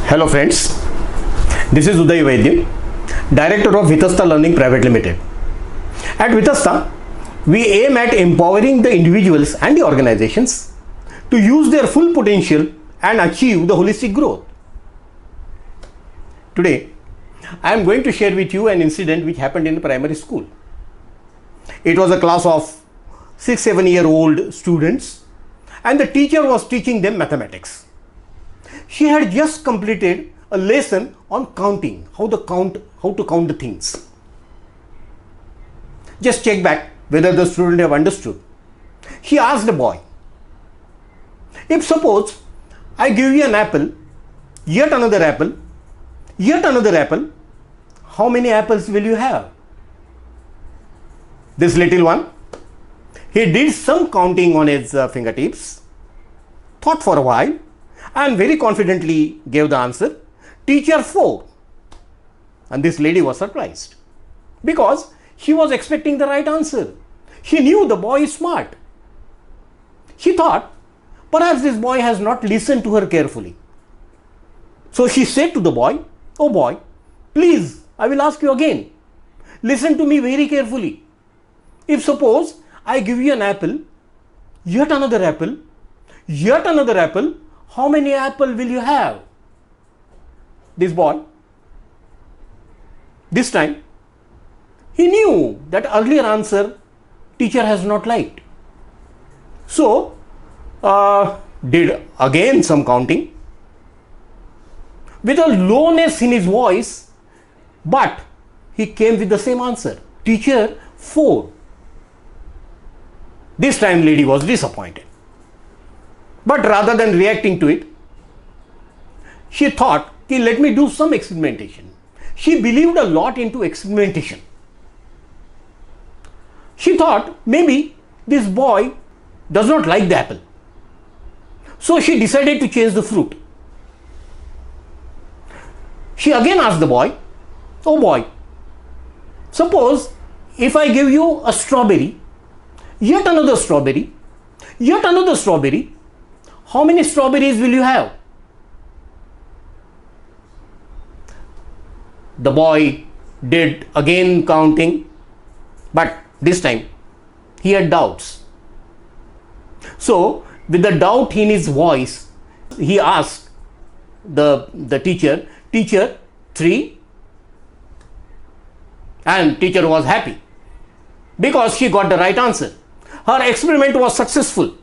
Hello friends, this is Uday Vaidya, Director of Vitasta Learning Private Limited. At Vitasta, we aim at empowering the individuals and the organizations to use their full potential and achieve the holistic growth. Today, I am going to share with you an incident which happened in the primary school. It was a class of 6-7-year-old students and the teacher was teaching them mathematics. She had just completed a lesson on counting, how to count the things. Just check back whether the student have understood. She asked the boy, if suppose I give you an apple, yet another apple, yet another apple, how many apples will you have? This little one, he did some counting on his fingertips, thought for a while, and very confidently gave the answer, teacher 4. And this lady was surprised because she was expecting the right answer. She knew the boy is smart. She thought perhaps this boy has not listened to her carefully. So she said to the boy, oh boy, please, I will ask you again. Listen to me very carefully. If suppose I give you an apple, yet another apple, yet another apple, how many apples will you have? This boy, this time, he knew that earlier answer teacher has not liked. So, did again some counting with a lowness in his voice, but he came with the same answer, teacher 4. This time lady was disappointed. But rather than reacting to it, she thought, let me do some experimentation. She believed a lot into experimentation. She thought maybe this boy does not like the apple. So she decided to change the fruit. She again asked the boy, oh boy, suppose if I give you a strawberry, yet another strawberry, yet another strawberry, how many strawberries will you have? The boy did again counting, but this time he had doubts. So with the doubt in his voice, he asked the teacher, teacher 3, and teacher was happy because she got the right answer. Her experiment was successful.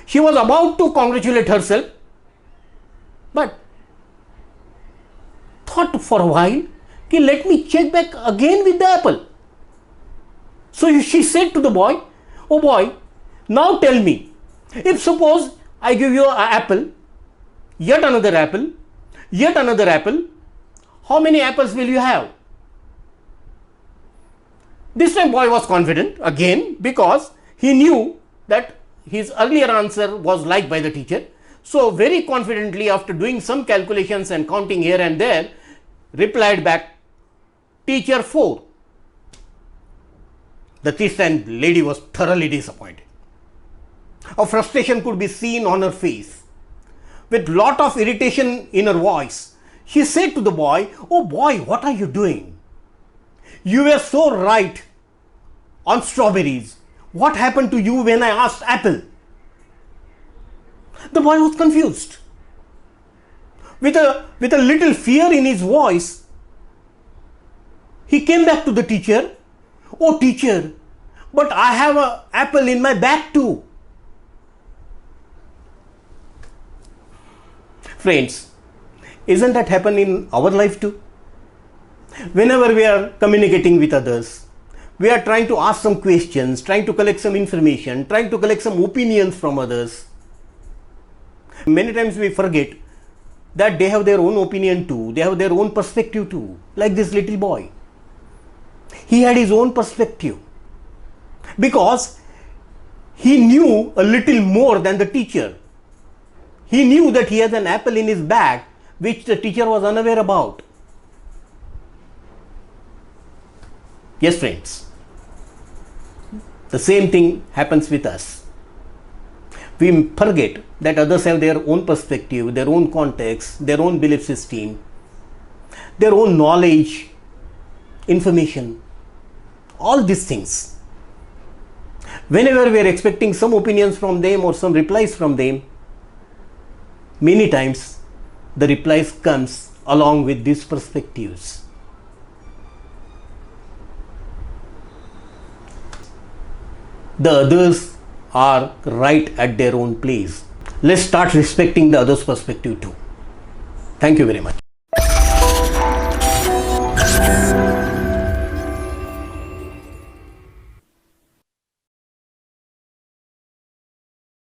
She was about to congratulate herself, but thought for a while, let me check back again with the apple. So she said to the boy, oh boy, now tell me, if suppose I give you an apple, yet another apple, yet another apple, how many apples will you have? This time boy was confident again because he knew that his earlier answer was liked by the teacher. So very confidently, after doing some calculations and counting here and there, replied back, teacher 4. This time lady was thoroughly disappointed. A frustration could be seen on her face. With lot of irritation in her voice, she said to the boy, oh boy, what are you doing? You were so right on strawberries. What happened to you when I asked apple? The boy was confused. With a little fear in his voice, he came back to the teacher. Oh teacher, but I have an apple in my bag too. Friends, isn't that happen in our life too? Whenever we are communicating with others, we are trying to ask some questions, trying to collect some information, trying to collect some opinions from others. Many times we forget that they have their own opinion too, they have their own perspective too, like this little boy. He had his own perspective because he knew a little more than the teacher. He knew that he has an apple in his bag which the teacher was unaware about. Yes friends, the same thing happens with us. we forget that others have their own perspective, their own context, their own belief system, their own knowledge, information, all these things. Whenever we are expecting some opinions from them or some replies from them, many times the replies comes along with these perspectives. The others are right at their own place. Let's start respecting the other's perspective too. Thank you very much.